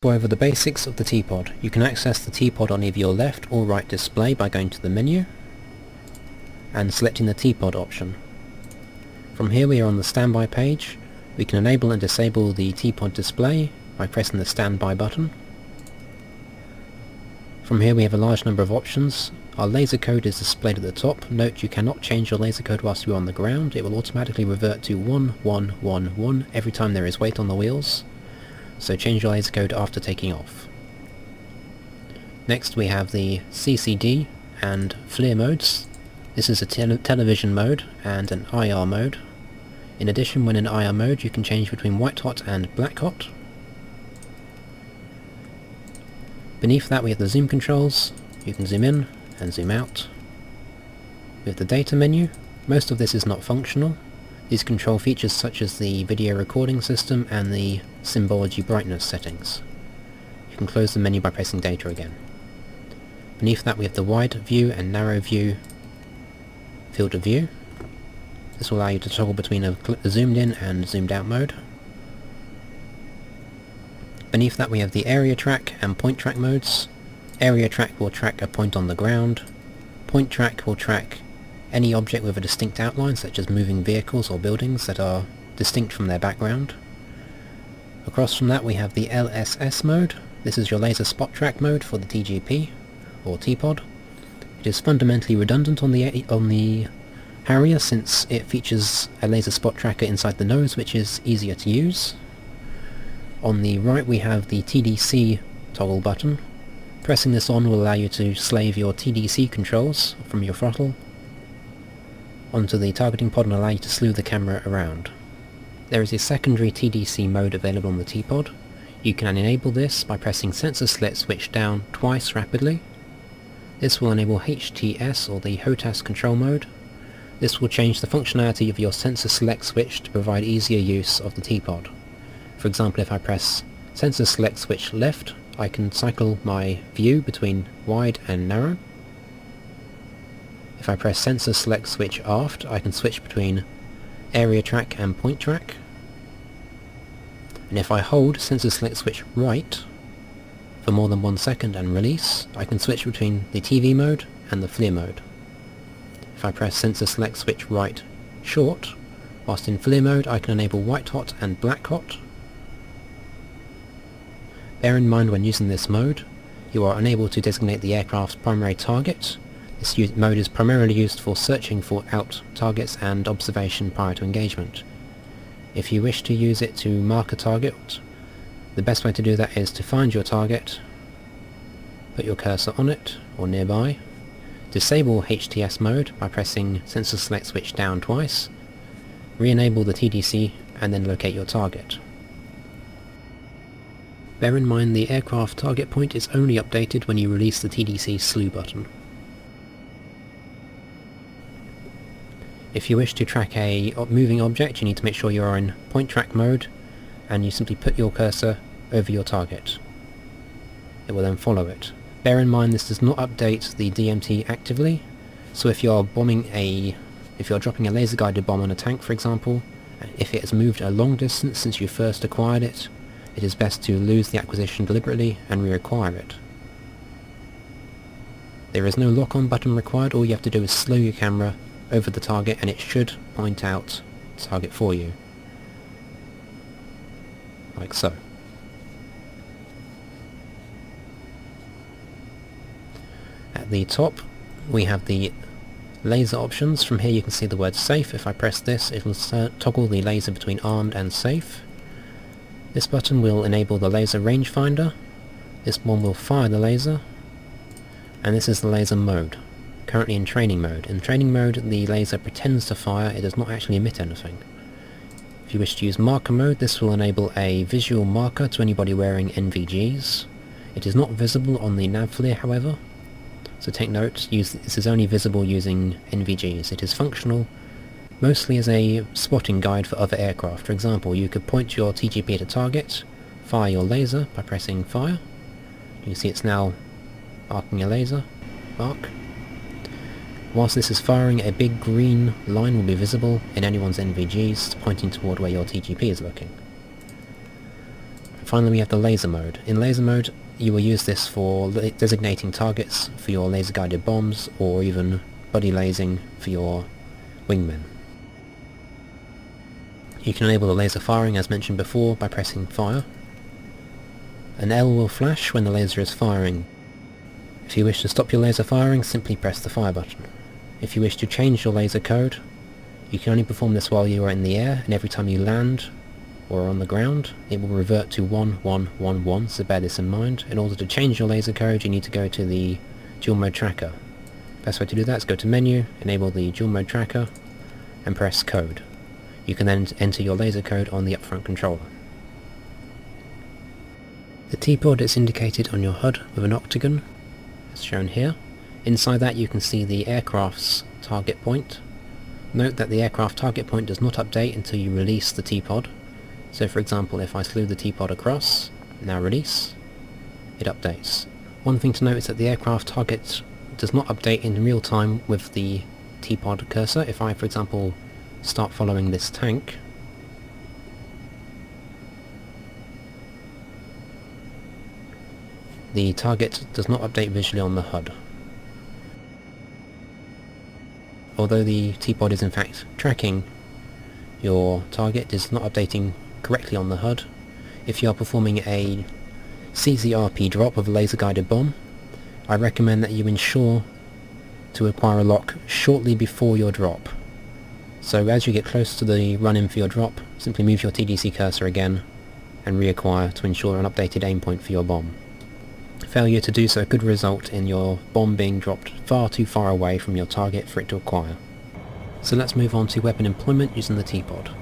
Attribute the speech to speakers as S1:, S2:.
S1: Go over the basics of the T-Pod. You can access the T-Pod on either your left or right display by going to the menu and selecting the T-Pod option. From here we are on the standby page. We can enable and disable the T-Pod display by pressing the standby button. From here we have a large number of options. Our laser code is displayed at the top. Note you cannot change your laser code whilst you're on the ground. It will automatically revert to 1111 every time there is weight on the wheels. So change your laser code after taking off. Next we have the CCD and FLIR modes. This is a television mode and an IR mode. In addition, when in IR mode you can change between white hot and black hot. Beneath that we have the zoom controls. You can zoom in and zoom out. We have the data menu. Most of this is not functional. These control features such as the video recording system and the symbology brightness settings. You can close the menu by pressing data again. Beneath that we have the wide view and narrow view field of view. This will allow you to toggle between a zoomed in and zoomed out mode. Beneath that we have the area track and point track modes. Area track will track a point on the ground. Point track will track any object with a distinct outline, such as moving vehicles or buildings that are distinct from their background. Across from that we have the LSS mode. This is your laser spot track mode for the TGP, or T-Pod. It is fundamentally redundant on the Harrier since it features a laser spot tracker inside the nose, which is easier to use. On the right we have the TDC toggle button. Pressing this on will allow you to slave your TDC controls from your throttle onto the targeting pod and allow you to slew the camera around. There is a secondary TDC mode available on the T-Pod. You can enable this by pressing sensor select switch down twice rapidly. This will enable HTS, or the HOTAS control mode. This will change the functionality of your sensor select switch to provide easier use of the T-Pod. For example, if I press sensor select switch left, I can cycle my view between wide and narrow. If I press sensor select switch aft, I can switch between area track and point track. And if I hold sensor select switch right for more than 1 second and release, I can switch between the TV mode and the FLIR mode. If I press sensor select switch right short, whilst in FLIR mode I can enable white hot and black hot. Bear in mind when using this mode, you are unable to designate the aircraft's primary target. This mode is primarily used for searching for out targets and observation prior to engagement. If you wish to use it to mark a target, the best way to do that is to find your target, put your cursor on it or nearby, disable HTS mode by pressing sensor select switch down twice, re-enable the TDC and then locate your target. Bear in mind the aircraft target point is only updated when you release the TDC slew button. If you wish to track a moving object, you need to make sure you are in point track mode, and you simply put your cursor over your target. It will then follow it. Bear in mind this does not update the DMT actively, so if you're dropping a laser guided bomb on a tank, for example, if it has moved a long distance since you first acquired it, it is best to lose the acquisition deliberately and reacquire it. There is no lock-on button required. All you have to do is slow your camera over the target and it should point out the target for you. Like so. At the top we have the laser options. From here you can see the word safe. If I press this, it will toggle the laser between armed and safe. This button will enable the laser rangefinder. This one will fire the laser. And this is the laser mode. Currently in training mode. In training mode the laser pretends to fire, it does not actually emit anything. If you wish to use marker mode, this will enable a visual marker to anybody wearing NVGs. It is not visible on the nav FLIR, however, so take note, this is only visible using NVGs. It is functional mostly as a spotting guide for other aircraft. For example, you could point your TGP at a target, fire your laser by pressing fire. You can see it's now arcing a laser arc. Whilst this is firing, a big green line will be visible in anyone's NVGs, pointing toward where your TGP is looking. Finally we have the laser mode. In laser mode you will use this for designating targets for your laser guided bombs, or even buddy lasing for your wingmen. You can enable the laser firing as mentioned before by pressing fire. An L will flash when the laser is firing. If you wish to stop your laser firing, simply press the fire button. If you wish to change your laser code, you can only perform this while you are in the air, and every time you land or on the ground it will revert to 1111, so bear this in mind. In order to change your laser code you need to go to the dual mode tracker. Best way to do that is go to menu, enable the dual mode tracker and press code. You can then enter your laser code on the upfront controller. The T-pod is indicated on your HUD with an octagon, as shown here. Inside that you can see the aircraft's target point. Note that the aircraft target point does not update until you release the T-pod. So for example, if I slew the T-pod across, now release, it updates. One thing to note is that the aircraft target does not update in real time with the T-pod cursor. If I, for example, start following this tank, the target does not update visually on the HUD. Although the T-pod is in fact tracking your target, it is not updating correctly on the HUD. If you are performing a CZRP drop of a laser guided bomb, I recommend that you ensure to acquire a lock shortly before your drop. So as you get close to the run-in for your drop, simply move your TDC cursor again and reacquire to ensure an updated aim point for your bomb. Failure to do so could result in your bomb being dropped far too far away from your target for it to acquire. So let's move on to weapon employment using the T-pod.